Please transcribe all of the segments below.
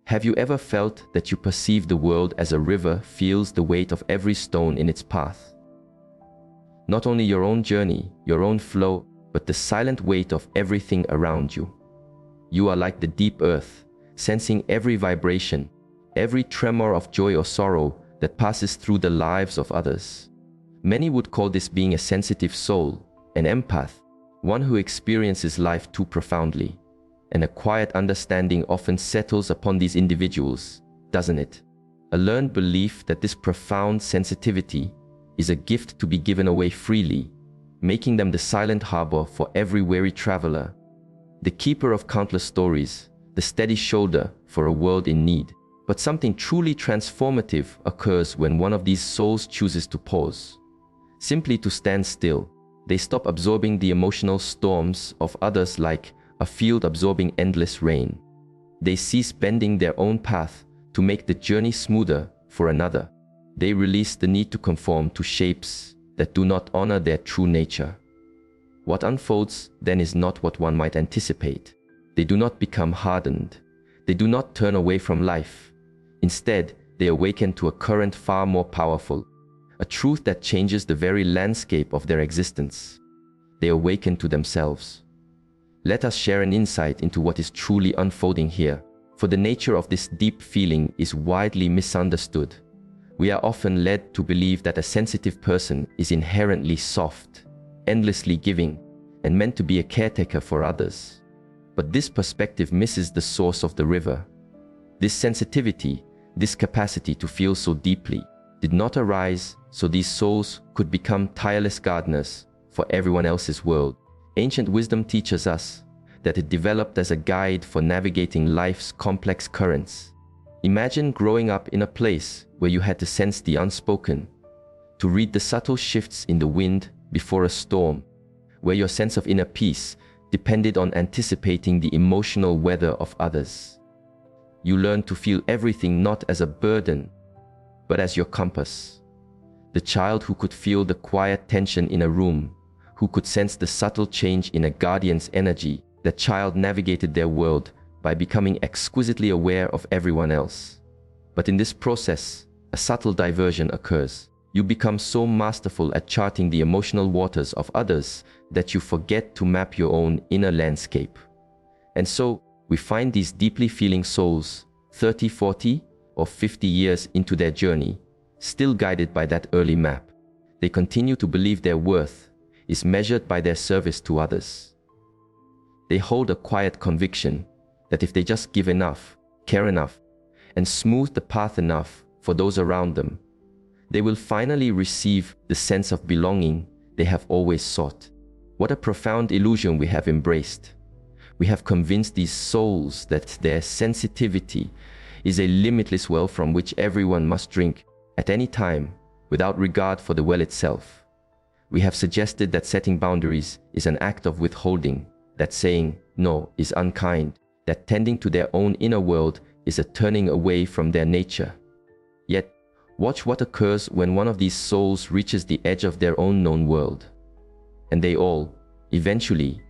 Have you ever felt that you perceive the world as a river feels the weight of every stone in its path? Not only your own journey, your own flow, but the silent weight of everything around you. You are like the deep earth, sensing every vibration, every tremor of joy or sorrow that passes through the lives of others. Many would call this being a sensitive soul, an empath, one who experiences life too profoundly. And a quiet understanding often settles upon these individuals, doesn't it? A learned belief that this profound sensitivity is a gift to be given away freely, making them the silent harbor for every weary traveler, the keeper of countless stories, the steady shoulder for a world in need. But something truly transformative occurs when one of these souls chooses to pause. Simply to stand still, they stop absorbing the emotional storms of others like a field absorbing endless rain. They cease bending their own path to make the journey smoother for another. They release the need to conform to shapes that do not honor their true nature. What unfolds then is not what one might anticipate. They do not become hardened. They do not turn away from life. Instead, they awaken to a current far more powerful, a truth that changes the very landscape of their existence. They awaken to themselves. Let us share an insight into what is truly unfolding here, for the nature of this deep feeling is widely misunderstood. We are often led to believe that a sensitive person is inherently soft, endlessly giving, and meant to be a caretaker for others. But this perspective misses the source of the river. This sensitivity, this capacity to feel so deeply, did not arise so these souls could become tireless gardeners for everyone else's world. Ancient wisdom teaches us that it developed as a guide for navigating life's complex currents. Imagine growing up in a place where you had to sense the unspoken, to read the subtle shifts in the wind before a storm, where your sense of inner peace depended on anticipating the emotional weather of others. You learned to feel everything not as a burden, but as your compass. The child who could feel the quiet tension in a room, who could sense the subtle change in a guardian's energy, that child navigated their world by becoming exquisitely aware of everyone else. But in this process, a subtle diversion occurs. You become so masterful at charting the emotional waters of others that you forget to map your own inner landscape. And so, we find these deeply feeling souls, 30, 40, or 50 years into their journey, still guided by that early map. They continue to believe their worth is measured by their service to others. They hold a quiet conviction that if they just give enough, care enough, and smooth the path enough for those around them, they will finally receive the sense of belonging they have always sought. What a profound illusion we have embraced. We have convinced these souls that their sensitivity is a limitless well from which everyone must drink at any time without regard for the well itself. We have suggested that setting boundaries is an act of withholding, that saying no is unkind, that tending to their own inner world is a turning away from their nature. Yet, watch what occurs when one of these souls reaches the edge of their own known world. And they all, eventually,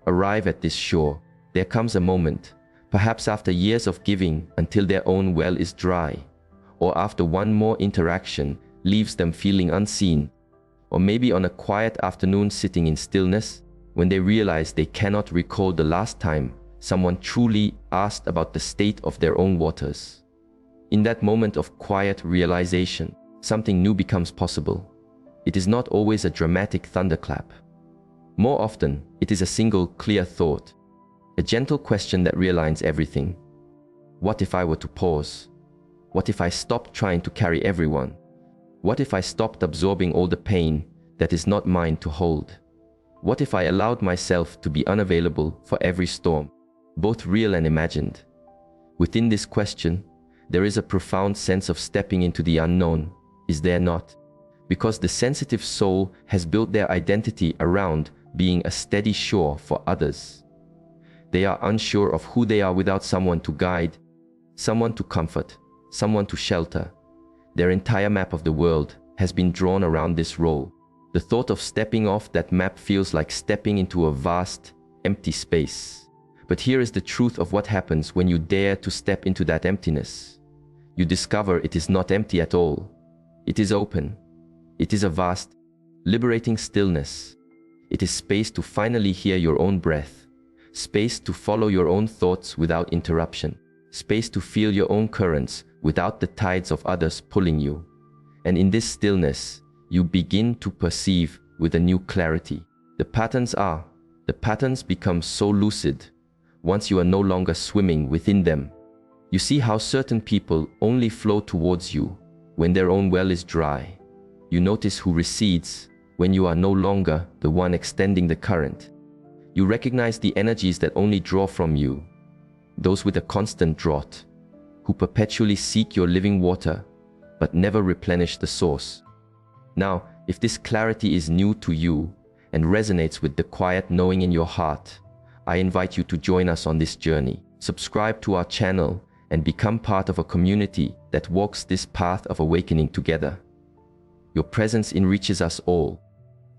arrive at this shore. There comes a moment, perhaps after years of giving until their own well is dry, or after one more interaction leaves them feeling unseen, or maybe on a quiet afternoon sitting in stillness when they realize they cannot recall the last time someone truly asked about the state of their own waters. In that moment of quiet realization, something new becomes possible. It is not always a dramatic thunderclap. More often, it is a single clear thought, a gentle question that realigns everything. What if I were to pause? What if I stopped trying to carry everyone? What if I stopped absorbing all the pain that is not mine to hold? What if I allowed myself to be unavailable for every storm, both real and imagined? Within this question, there is a profound sense of stepping into the unknown, is there not? Because the sensitive soul has built their identity around being a steady shore for others. They are unsure of who they are without someone to guide, someone to comfort, someone to shelter. Their entire map of the world has been drawn around this role. The thought of stepping off that map feels like stepping into a vast, empty space, But here is the truth of what happens when you dare to step into that emptiness. You discover it is not empty at all. It is open. It is a vast, liberating stillness. It is space to finally hear your own breath, space to follow your own thoughts without interruption, space to feel your own currents without the tides of others pulling you. And in this stillness, you begin to perceive with a new clarity. The patterns become so lucid once you are no longer swimming within them. You see how certain people only flow towards you when their own well is dry. You notice who recedes when you are no longer the one extending the current. You recognize the energies that only draw from you, those with a constant drought, who perpetually seek your living water but never replenish the source. Now, if this clarity is new to you and resonates with the quiet knowing in your heart, I invite you to join us on this journey. Subscribe to our channel and become part of a community that walks this path of awakening together. Your presence enriches us all.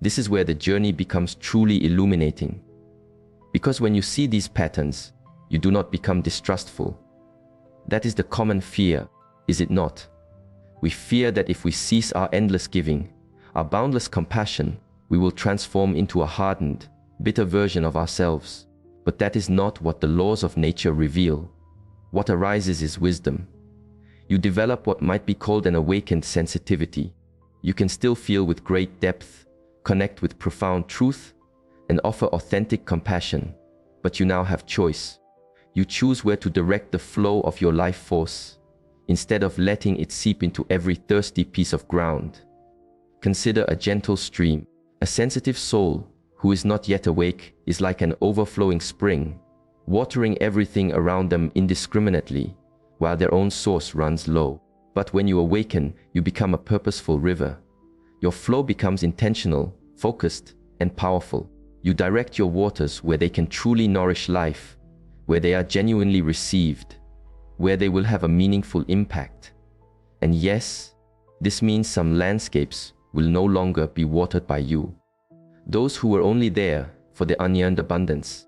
This is where the journey becomes truly illuminating. Because when you see these patterns, you do not become distrustful. That is the common fear, is it not? We fear that if we cease our endless giving, our boundless compassion, we will transform into a hardened, bitter version of ourselves. But that is not what the laws of nature reveal. What arises is wisdom. You develop what might be called an awakened sensitivity. You can still feel with great depth, connect with profound truth, and offer authentic compassion. But you now have choice. You choose where to direct the flow of your life force, instead of letting it seep into every thirsty piece of ground. Consider a gentle stream. A sensitive soul who is not yet awake is like an overflowing spring, watering everything around them indiscriminately, while their own source runs low. But when you awaken, you become a purposeful river. Your flow becomes intentional, focused, and powerful. You direct your waters where they can truly nourish life, where they are genuinely received, where they will have a meaningful impact. And yes, this means some landscapes will no longer be watered by you. Those who were only there for the unearned abundance,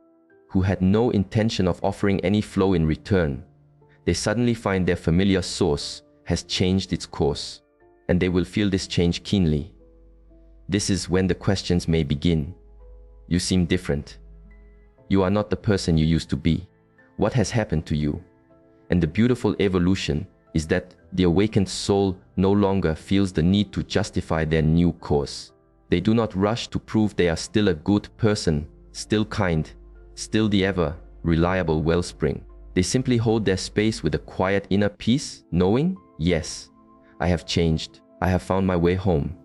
who had no intention of offering any flow in return, they suddenly find their familiar source has changed its course, and they will feel this change keenly. This is when the questions may begin. You seem different. You are not the person you used to be. What has happened to you? And the beautiful evolution is that the awakened soul no longer feels the need to justify their new course. They do not rush to prove they are still a good person, still kind, still the ever reliable wellspring. They simply hold their space with a quiet inner peace, knowing, yes, I have changed. I have found my way home.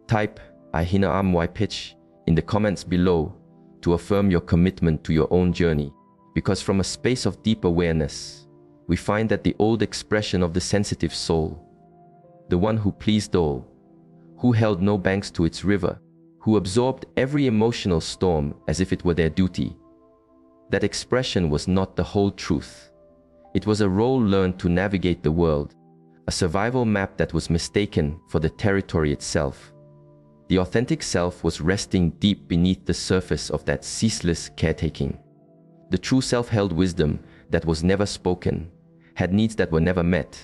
Type "I hina am wai pitch" in the comments below to affirm your commitment to your own journey. Because from a space of deep awareness, we find that the old expression of the sensitive soul, the one who pleased all, who held no banks to its river, who absorbed every emotional storm as if it were their duty, that expression was not the whole truth. It was a role learned to navigate the world, a survival map that was mistaken for the territory itself. The authentic self was resting deep beneath the surface of that ceaseless caretaking. The true self held wisdom that was never spoken, had needs that were never met,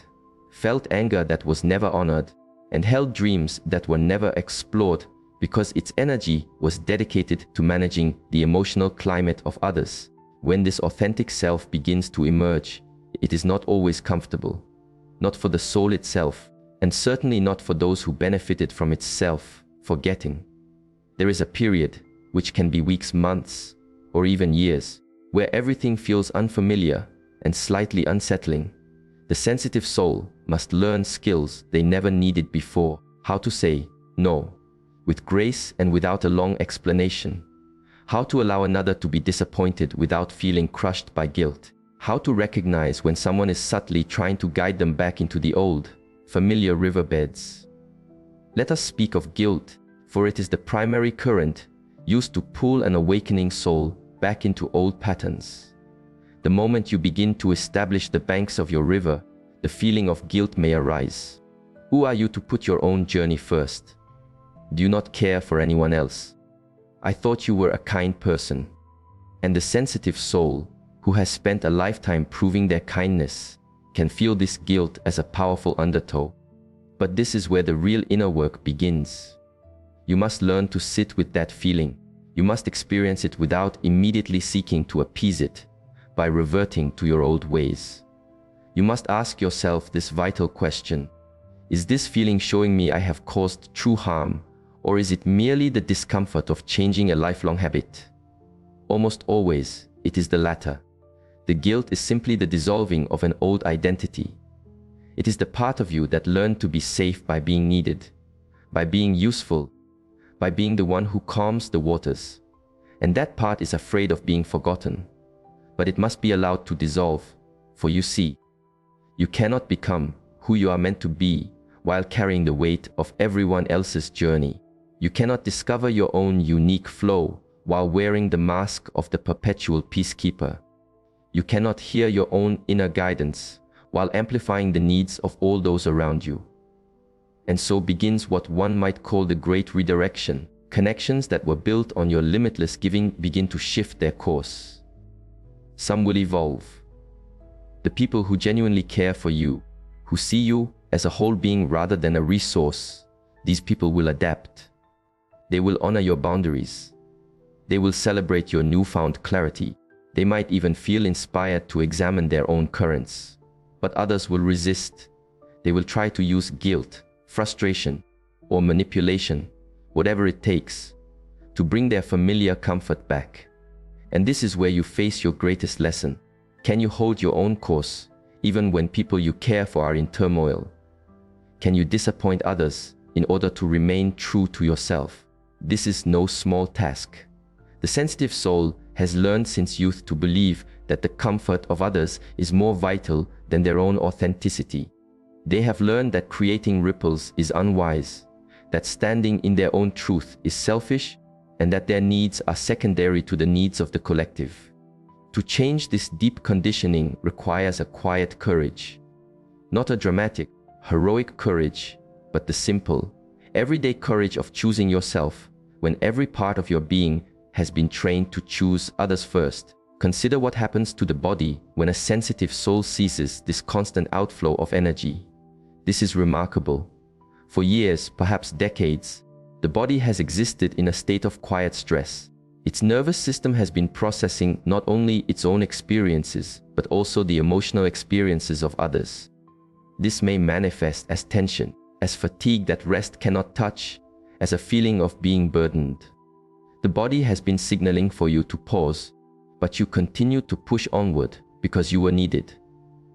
felt anger that was never honored, and held dreams that were never explored because its energy was dedicated to managing the emotional climate of others. When this authentic self begins to emerge, it is not always comfortable, not for the soul itself, and certainly not for those who benefited from its self-forgetting. There is a period, which can be weeks, months, or even years, where everything feels unfamiliar and slightly unsettling. The sensitive soul must learn skills they never needed before. How to say no, with grace and without a long explanation. How to allow another to be disappointed without feeling crushed by guilt. How to recognize when someone is subtly trying to guide them back into the old, familiar riverbeds. Let us speak of guilt, for it is the primary current used to pull an awakening soul back into old patterns. The moment you begin to establish the banks of your river, the feeling of guilt may arise. Who are you to put your own journey first? Do you not care for anyone else? I thought you were a kind person. And the sensitive soul who has spent a lifetime proving their kindness, can feel this guilt as a powerful undertow. But this is where the real inner work begins. You must learn to sit with that feeling. You must experience it without immediately seeking to appease it, by reverting to your old ways. You must ask yourself this vital question: is this feeling showing me I have caused true harm, or is it merely the discomfort of changing a lifelong habit? Almost always, it is the latter. The guilt is simply the dissolving of an old identity. It is the part of you that learned to be safe by being needed, by being useful, by being the one who calms the waters. And that part is afraid of being forgotten. But it must be allowed to dissolve, for you see, you cannot become who you are meant to be while carrying the weight of everyone else's journey. You cannot discover your own unique flow while wearing the mask of the perpetual peacekeeper. You cannot hear your own inner guidance while amplifying the needs of all those around you. And so begins what one might call the great redirection. Connections that were built on your limitless giving begin to shift their course. Some will evolve. The people who genuinely care for you, who see you as a whole being rather than a resource, these people will adapt. They will honor your boundaries. They will celebrate your newfound clarity. They might even feel inspired to examine their own currents. But others will resist. They will try to use guilt, frustration, or manipulation, whatever it takes, to bring their familiar comfort back. And this is where you face your greatest lesson. Can you hold your own course, even when people you care for are in turmoil? Can you disappoint others in order to remain true to yourself? This is no small task. The sensitive soul has learned since youth to believe that the comfort of others is more vital than their own authenticity. They have learned that creating ripples is unwise, that standing in their own truth is selfish, and that their needs are secondary to the needs of the collective. To change this deep conditioning requires a quiet courage. Not a dramatic, heroic courage, but the simple, everyday courage of choosing yourself when every part of your being has been trained to choose others first. Consider what happens to the body when a sensitive soul ceases this constant outflow of energy. This is remarkable. For years, perhaps decades, the body has existed in a state of quiet stress. Its nervous system has been processing not only its own experiences, but also the emotional experiences of others. This may manifest as tension, as fatigue that rest cannot touch, as a feeling of being burdened. The body has been signaling for you to pause, but you continue to push onward because you were needed.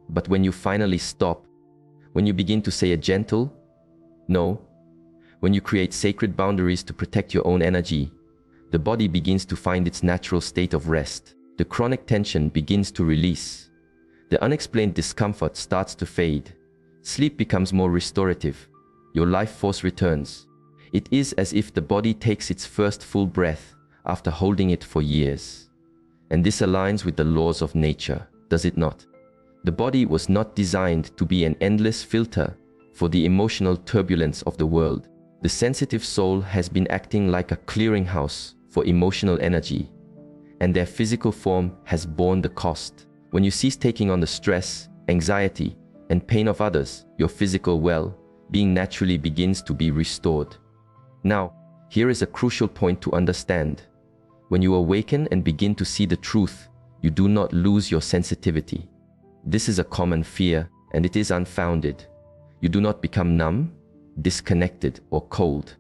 But when you finally stop, when you begin to say a gentle no, when you create sacred boundaries to protect your own energy, the body begins to find its natural state of rest. The chronic tension begins to release. The unexplained discomfort starts to fade. Sleep becomes more restorative. Your life force returns. It is as if the body takes its first full breath after holding it for years. And this aligns with the laws of nature, does it not? The body was not designed to be an endless filter for the emotional turbulence of the world. The sensitive soul has been acting like a clearinghouse for emotional energy, and their physical form has borne the cost. When you cease taking on the stress, anxiety, and pain of others, your physical well-being naturally begins to be restored. Now, here is a crucial point to understand. When you awaken and begin to see the truth, you do not lose your sensitivity. This is a common fear, and it is unfounded. You do not become numb, disconnected, or cold.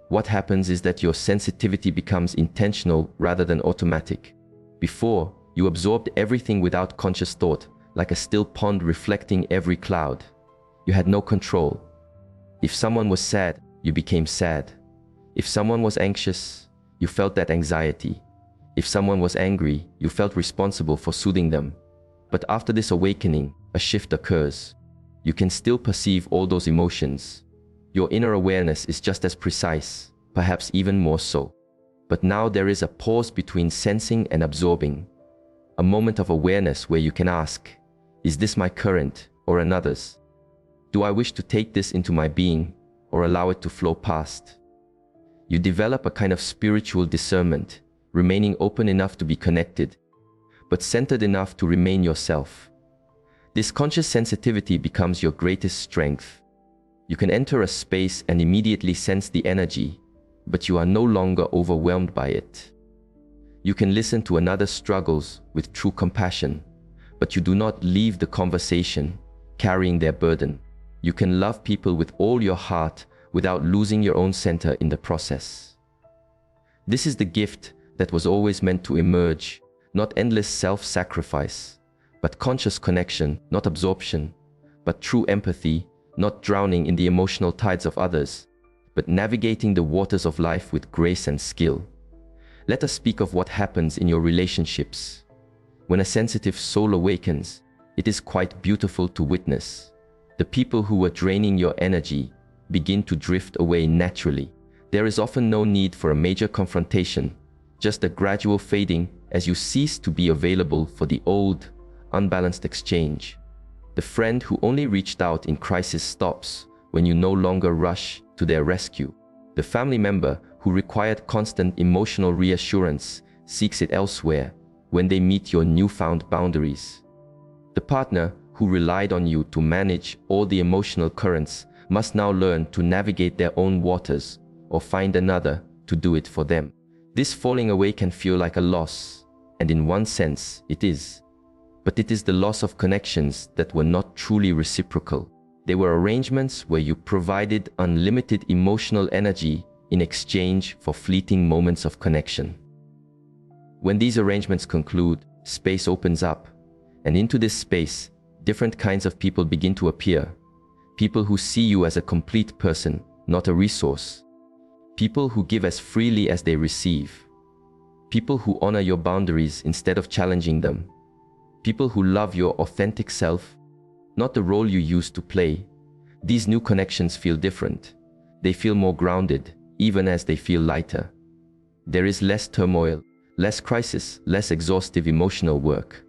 What happens is that your sensitivity becomes intentional rather than automatic. Before, you absorbed everything without conscious thought, like a still pond reflecting every cloud. You had no control. If someone was sad, you became sad. If someone was anxious, you felt that anxiety. If someone was angry, you felt responsible for soothing them. But after this awakening, a shift occurs. You can still perceive all those emotions. Your inner awareness is just as precise, perhaps even more so. But now there is a pause between sensing and absorbing. A moment of awareness where you can ask, is this my current or another's? Do I wish to take this into my being or allow it to flow past? You develop a kind of spiritual discernment, remaining open enough to be connected, but centered enough to remain yourself. This conscious sensitivity becomes your greatest strength. You can enter a space and immediately sense the energy, but you are no longer overwhelmed by it. You can listen to another's struggles with true compassion, but you do not leave the conversation carrying their burden. You can love people with all your heart without losing your own center in the process. This is the gift that was always meant to emerge, not endless self-sacrifice, but conscious connection, not absorption, but true empathy, not drowning in the emotional tides of others, but navigating the waters of life with grace and skill. Let us speak of what happens in your relationships. When a sensitive soul awakens, it is quite beautiful to witness. The people who were draining your energy begin to drift away naturally. There is often no need for a major confrontation, just a gradual fading as you cease to be available for the old, unbalanced exchange. The friend who only reached out in crisis stops when you no longer rush to their rescue. The family member who required constant emotional reassurance seeks it elsewhere when they meet your newfound boundaries. The partner who relied on you to manage all the emotional currents must now learn to navigate their own waters or find another to do it for them. This falling away can feel like a loss, and in one sense it is. But it is the loss of connections that were not truly reciprocal. They were arrangements where you provided unlimited emotional energy in exchange for fleeting moments of connection. When these arrangements conclude, space opens up, and into this space, different kinds of people begin to appear. People who see you as a complete person, not a resource. People who give as freely as they receive. People who honor your boundaries instead of challenging them. People who love your authentic self, not the role you used to play. These new connections feel different. They feel more grounded, even as they feel lighter. There is less turmoil, less crisis, less exhaustive emotional work.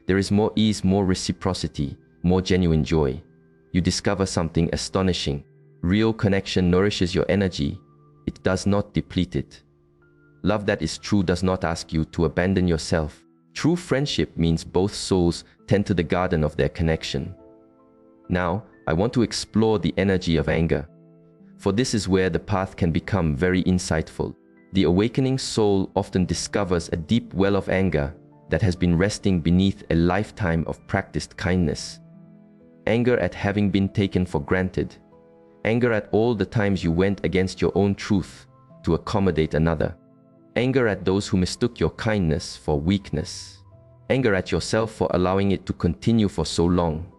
There is more ease, more reciprocity, more genuine joy. You discover something astonishing. Real connection nourishes your energy. It does not deplete it. Love that is true does not ask you to abandon yourself. True friendship means both souls tend to the garden of their connection. Now, I want to explore the energy of anger. For this is where the path can become very insightful. The awakening soul often discovers a deep well of anger that has been resting beneath a lifetime of practiced kindness. Anger at having been taken for granted. Anger at all the times you went against your own truth to accommodate another. Anger at those who mistook your kindness for weakness. Anger at yourself for allowing it to continue for so long.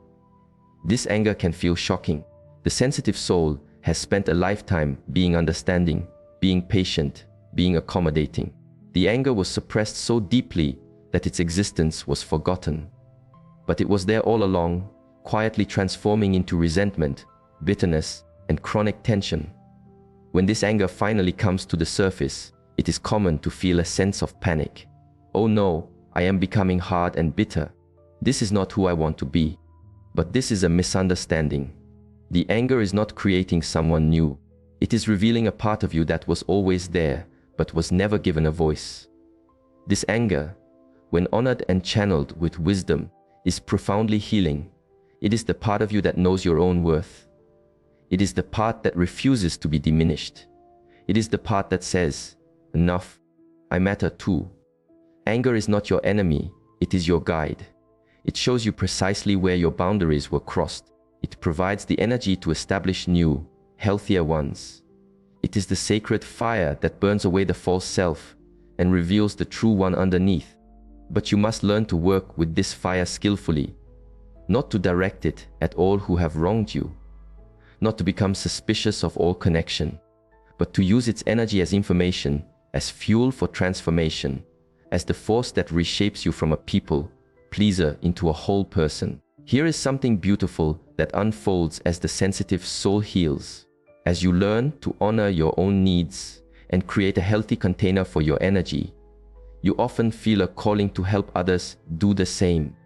This anger can feel shocking. The sensitive soul has spent a lifetime being understanding, being patient, being accommodating. The anger was suppressed so deeply that its existence was forgotten. But it was there all along, quietly transforming into resentment, bitterness, and chronic tension. When this anger finally comes to the surface, it is common to feel a sense of panic. Oh no, I am becoming hard and bitter. This is not who I want to be. But this is a misunderstanding. The anger is not creating someone new. It is revealing a part of you that was always there, but was never given a voice. This anger, when honored and channeled with wisdom, is profoundly healing. It is the part of you that knows your own worth. It is the part that refuses to be diminished. It is the part that says, enough, I matter too. Anger is not your enemy, it is your guide. It shows you precisely where your boundaries were crossed. It provides the energy to establish new, healthier ones. It is the sacred fire that burns away the false self and reveals the true one underneath. But you must learn to work with this fire skillfully, not to direct it at all who have wronged you, not to become suspicious of all connection, but to use its energy as information, as fuel for transformation, as the force that reshapes you from a people pleaser into a whole person. Here is something beautiful that unfolds as the sensitive soul heals. As you learn to honor your own needs and create a healthy container for your energy, you often feel a calling to help others do the same.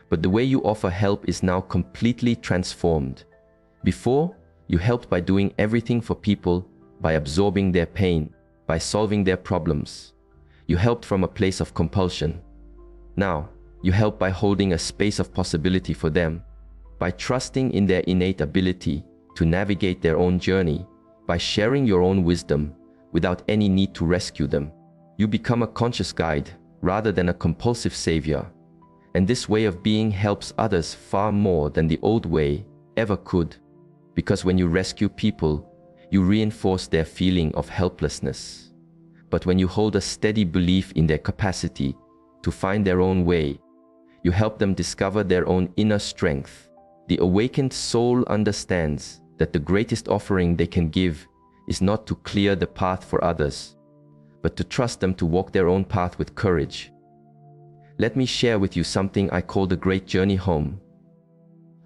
But the way you offer help is now completely transformed. Before, you helped by doing everything for people, by absorbing their pain, by solving their problems. You helped from a place of compulsion. Now, You help by holding a space of possibility for them, by trusting in their innate ability to navigate their own journey, by sharing your own wisdom without any need to rescue them. You become a conscious guide rather than a compulsive savior. And this way of being helps others far more than the old way ever could. Because when you rescue people, you reinforce their feeling of helplessness. But when you hold a steady belief in their capacity to find their own way, you help them discover their own inner strength. The awakened soul understands that the greatest offering they can give is not to clear the path for others, but to trust them to walk their own path with courage. Let me share with you something I call the great journey home.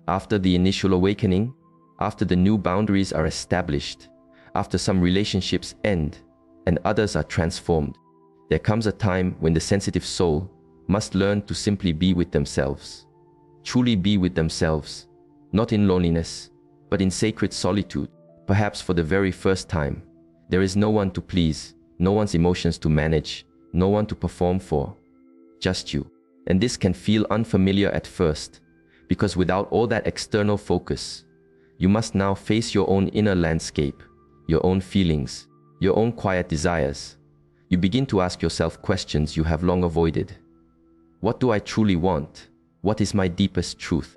After the initial awakening, after the new boundaries are established, after some relationships end and others are transformed, there comes a time when the sensitive soul must learn to simply be with themselves. Truly be with themselves, not in loneliness, but in sacred solitude. Perhaps for the very first time, there is no one to please, no one's emotions to manage, no one to perform for, just you. And this can feel unfamiliar at first, because without all that external focus, you must now face your own inner landscape, your own feelings, your own quiet desires. You begin to ask yourself questions you have long avoided. What do I truly want? What is my deepest truth?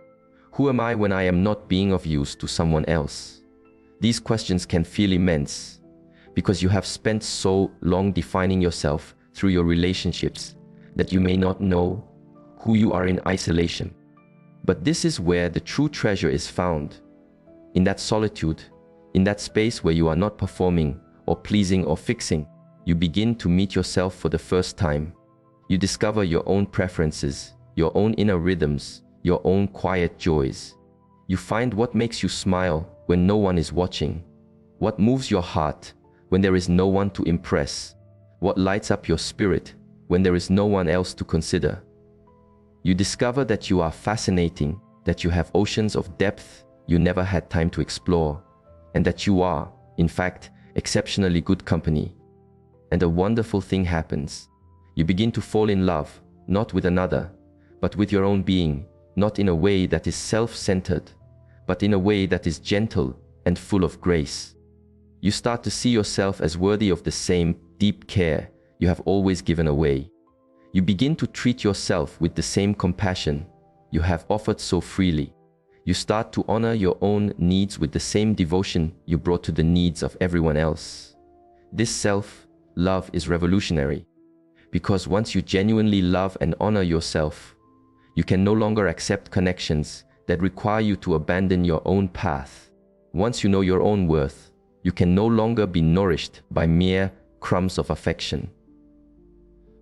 Who am I when I am not being of use to someone else? These questions can feel immense because you have spent so long defining yourself through your relationships that you may not know who you are in isolation. But this is where the true treasure is found. In that solitude, in that space where you are not performing or pleasing or fixing, you begin to meet yourself for the first time. You discover your own preferences, your own inner rhythms, your own quiet joys. You find what makes you smile when no one is watching, what moves your heart when there is no one to impress, what lights up your spirit when there is no one else to consider. You discover that you are fascinating, that you have oceans of depth you never had time to explore, and that you are, in fact, exceptionally good company. And a wonderful thing happens. You begin to fall in love, not with another, but with your own being, not in a way that is self-centered, but in a way that is gentle and full of grace. You start to see yourself as worthy of the same deep care you have always given away. You begin to treat yourself with the same compassion you have offered so freely. You start to honor your own needs with the same devotion you brought to the needs of everyone else. This self-love is revolutionary, because once you genuinely love and honor yourself, you can no longer accept connections that require you to abandon your own path. Once you know your own worth, you can no longer be nourished by mere crumbs of affection.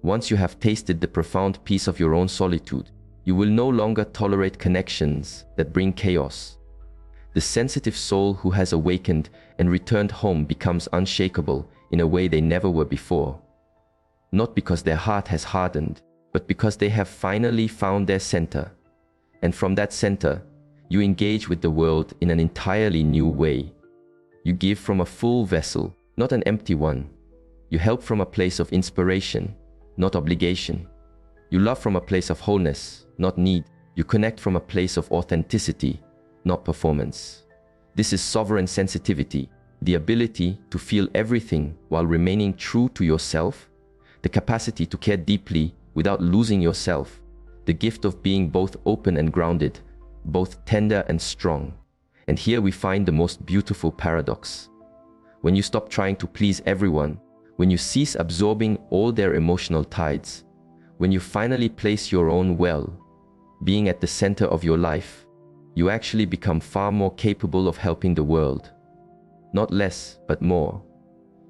Once you have tasted the profound peace of your own solitude, you will no longer tolerate connections that bring chaos. The sensitive soul who has awakened and returned home becomes unshakable in a way they never were before. Not because their heart has hardened, but because they have finally found their center. And from that center, you engage with the world in an entirely new way. You give from a full vessel, not an empty one. You help from a place of inspiration, not obligation. You love from a place of wholeness, not need. You connect from a place of authenticity, not performance. This is sovereign sensitivity, the ability to feel everything while remaining true to yourself, the capacity to care deeply without losing yourself, the gift of being both open and grounded, both tender and strong. And here we find the most beautiful paradox. When you stop trying to please everyone, when you cease absorbing all their emotional tides, when you finally place your own well-being at the center of your life, you actually become far more capable of helping the world. Not less, but more.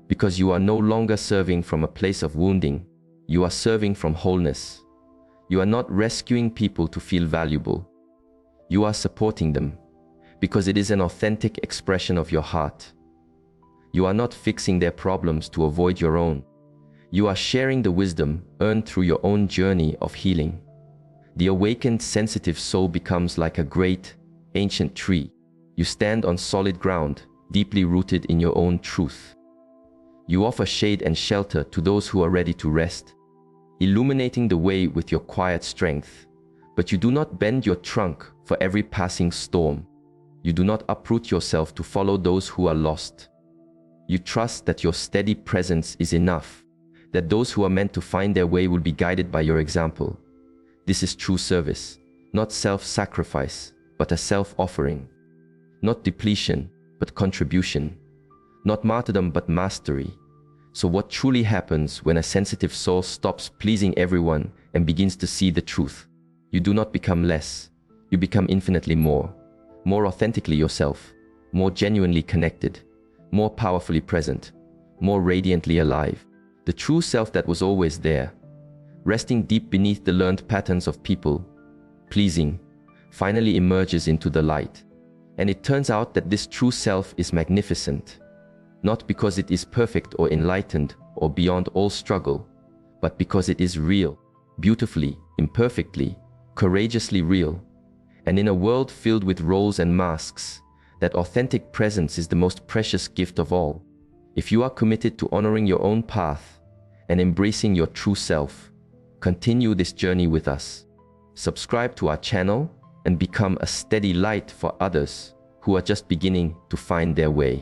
Because you are no longer serving from a place of wounding, you are serving from wholeness. You are not rescuing people to feel valuable. You are supporting them, because it is an authentic expression of your heart. You are not fixing their problems to avoid your own. You are sharing the wisdom earned through your own journey of healing. The awakened sensitive soul becomes like a great, ancient tree. You stand on solid ground, deeply rooted in your own truth. You offer shade and shelter to those who are ready to rest, illuminating the way with your quiet strength. But you do not bend your trunk for every passing storm. You do not uproot yourself to follow those who are lost. You trust that your steady presence is enough, that those who are meant to find their way will be guided by your example. This is true service, not self-sacrifice, but a self-offering. Not depletion, but contribution. Not martyrdom, but mastery. So what truly happens when a sensitive soul stops pleasing everyone and begins to see the truth? You do not become less. You become infinitely more authentically yourself, more genuinely connected, more powerfully present, more radiantly alive. The true self that was always there, resting deep beneath the learned patterns of people, pleasing, finally emerges into the light. And it turns out that this true self is magnificent, not because it is perfect or enlightened or beyond all struggle, but because it is real, beautifully, imperfectly, courageously real. And in a world filled with roles and masks, that authentic presence is the most precious gift of all. If you are committed to honoring your own path and embracing your true self, continue this journey with us. Subscribe to our channel and become a steady light for others who are just beginning to find their way.